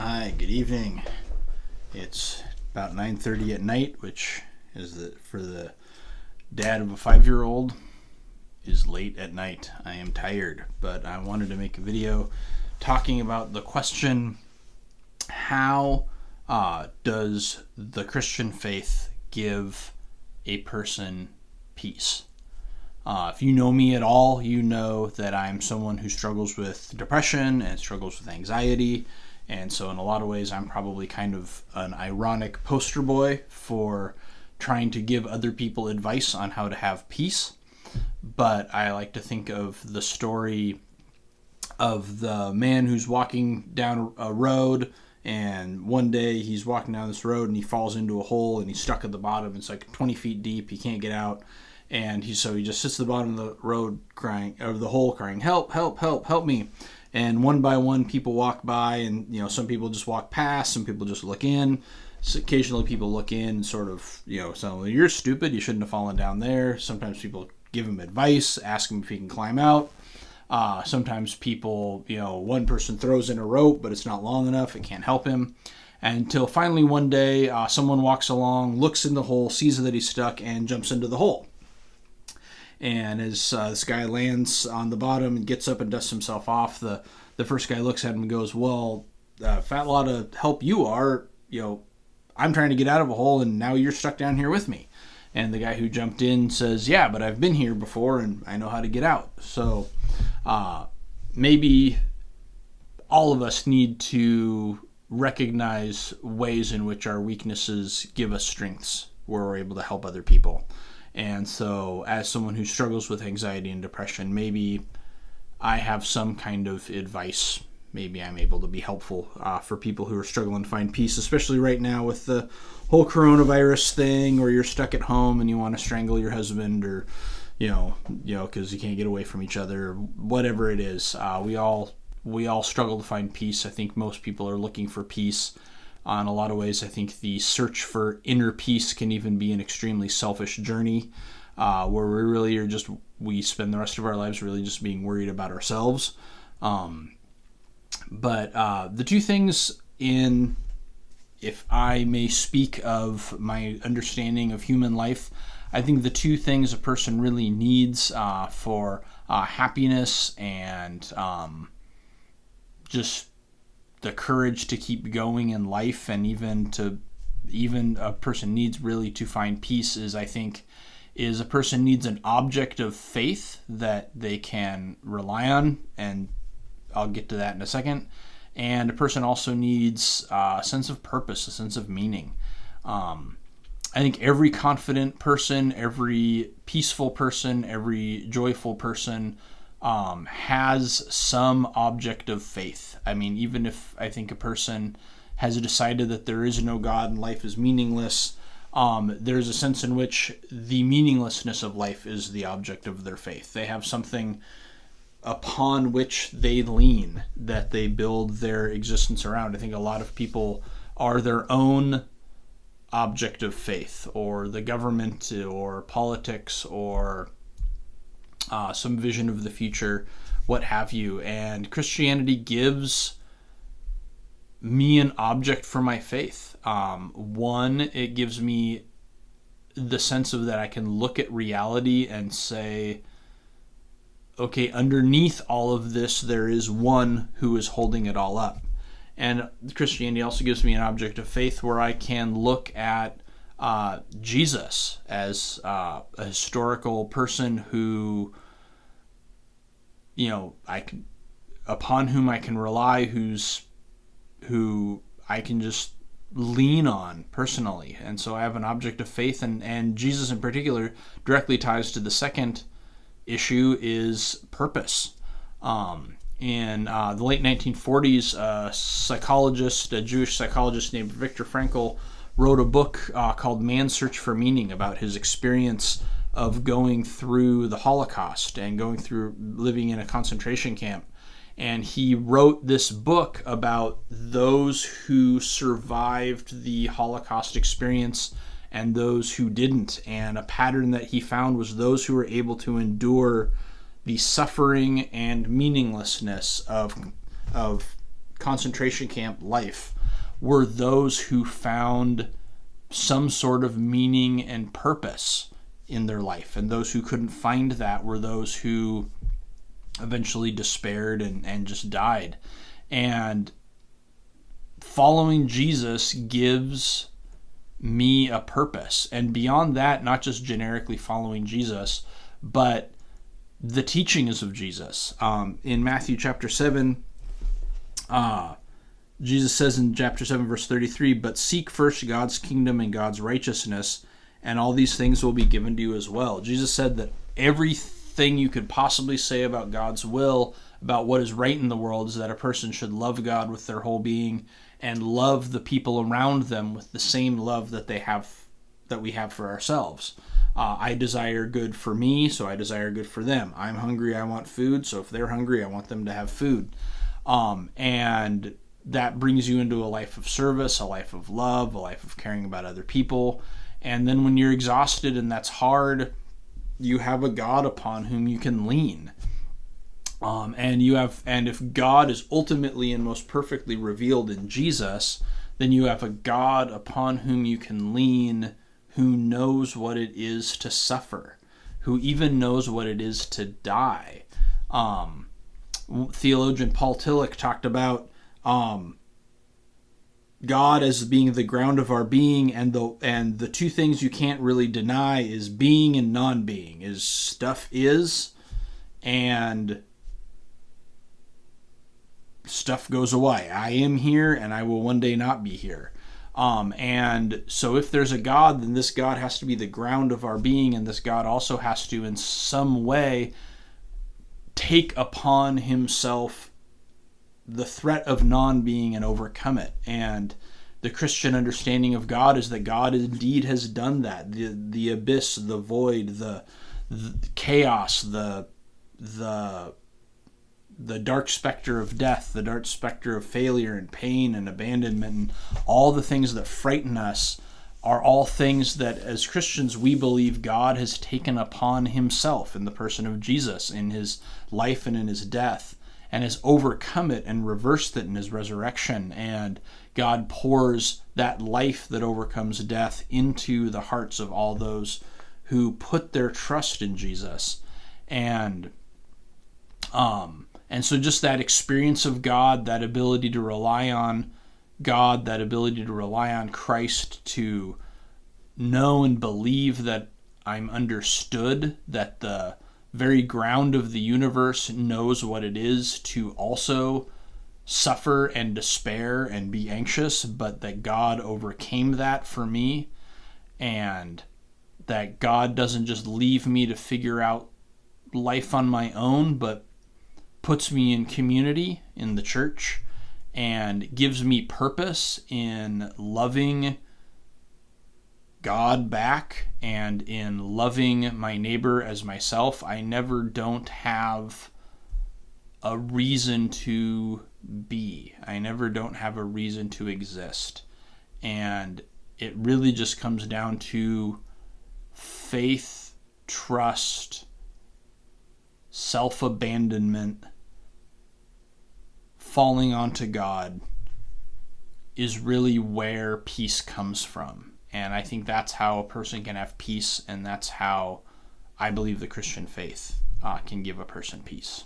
Hi, good evening. It's about 9:30 at night, which is for the dad of a 5-year-old is late at night. I am tired, but I wanted to make a video talking about the question: how does the Christian faith give a person peace? If you know me at all, you know that I'm someone who struggles with depression and struggles with anxiety. And so, in a lot of ways, I'm probably kind of an ironic poster boy for trying to give other people advice on how to have peace. But I like to think of the story of the man who's walking down a road, and one day he's walking down this road and he falls into a hole and he's stuck at the bottom. It's like 20 feet deep. He can't get out. And he just sits at the bottom of the road crying, or the hole crying, "Help, help, help, help me." And one by one, people walk by, and some people just walk past, some people just look in. So occasionally, people look in and sort of, so "You're stupid. You shouldn't have fallen down there." Sometimes people give him advice, ask him if he can climb out. Sometimes people, one person throws in a rope, but it's not long enough. It can't help him. Until finally one day, someone walks along, looks in the hole, sees that he's stuck, and jumps into the hole. And as this guy lands on the bottom and gets up and dusts himself off, the first guy looks at him and goes, "Well, fat lot of help you are. I'm trying to get out of a hole, and now you're stuck down here with me." And the guy who jumped in says, "Yeah, but I've been here before, and I know how to get out." So maybe all of us need to recognize ways in which our weaknesses give us strengths where we're able to help other people. And so, as someone who struggles with anxiety and depression, maybe I have some kind of advice. Maybe I'm able to be helpful for people who are struggling to find peace, especially right now with the whole coronavirus thing, where you're stuck at home and you want to strangle your husband, or because you can't get away from each other, or whatever it is. We all struggle to find peace. I think most people are looking for peace. In a lot of ways, I think the search for inner peace can even be an extremely selfish journey, where we spend the rest of our lives really just being worried about ourselves. But the two things if I may speak of my understanding of human life, I think the two things a person really needs for happiness and just the courage to keep going in life, and even a person needs really to find peace, is a person needs an object of faith that they can rely on, and I'll get to that in a second. And a person also needs a sense of purpose, a sense of meaning. I think every confident person, every peaceful person, every joyful person has some object of faith. I mean, even if I think a person has decided that there is no God and life is meaningless, there's a sense in which the meaninglessness of life is the object of their faith. They have something upon which they lean, that they build their existence around. I think a lot of people are their own object of faith, or the government, or politics, or some vision of the future, what have you. And Christianity gives me an object for my faith. One, it gives me the sense of that I can look at reality and say, okay, underneath all of this, there is one who is holding it all up. And Christianity also gives me an object of faith where I can look at Jesus as a historical person who, upon whom I can rely, who I can just lean on personally. And so I have an object of faith, and Jesus in particular directly ties to the second issue, is purpose. In the late 1940s, a Jewish psychologist named Viktor Frankl wrote a book called Man's Search for Meaning, about his experience of going through the Holocaust and going through living in a concentration camp. And he wrote this book about those who survived the Holocaust experience and those who didn't. And a pattern that he found was those who were able to endure the suffering and meaninglessness of concentration camp life were those who found some sort of meaning and purpose in their life. And those who couldn't find that were those who eventually despaired and just died. And following Jesus gives me a purpose. And beyond that, not just generically following Jesus, but the teachings of Jesus. In Matthew chapter 7, Jesus says in chapter 7, verse 33, "But seek first God's kingdom and God's righteousness, and all these things will be given to you as well." Jesus said that everything you could possibly say about God's will, about what is right in the world, is that a person should love God with their whole being and love the people around them with the same love that we have for ourselves. I desire good for me, so I desire good for them. I'm hungry, I want food, so if they're hungry, I want them to have food. And that brings you into a life of service, a life of love, a life of caring about other people. And then when you're exhausted and that's hard, you have a God upon whom you can lean. And if God is ultimately and most perfectly revealed in Jesus, then you have a God upon whom you can lean, who knows what it is to suffer, who even knows what it is to die. Theologian Paul Tillich talked about God as being the ground of our being, and the two things you can't really deny is being and non-being. Is stuff is, and stuff goes away. I am here, and I will one day not be here. And so if there's a God, then this God has to be the ground of our being, and this God also has to, in some way, take upon himself the threat of non-being and overcome it. And the Christian understanding of God is that God indeed has done that. The abyss, the void, the chaos, the dark specter of death, the dark specter of failure and pain and abandonment, and all the things that frighten us are all things that as Christians we believe God has taken upon himself in the person of Jesus, in his life and in his death, and has overcome it and reversed it in his resurrection. And God pours that life that overcomes death into the hearts of all those who put their trust in Jesus. And so just that experience of God, that ability to rely on God, that ability to rely on Christ, to know and believe that I'm understood, that the very ground of the universe knows what it is to also suffer and despair and be anxious, but that God overcame that for me, and that God doesn't just leave me to figure out life on my own, but puts me in community in the church and gives me purpose in loving God back and in loving my neighbor as myself. I never don't have a reason to be. I never don't have a reason to exist. And it really just comes down to faith, trust, self-abandonment, falling onto God is really where peace comes from. And I think that's how a person can have peace, and that's how I believe the Christian faith can give a person peace.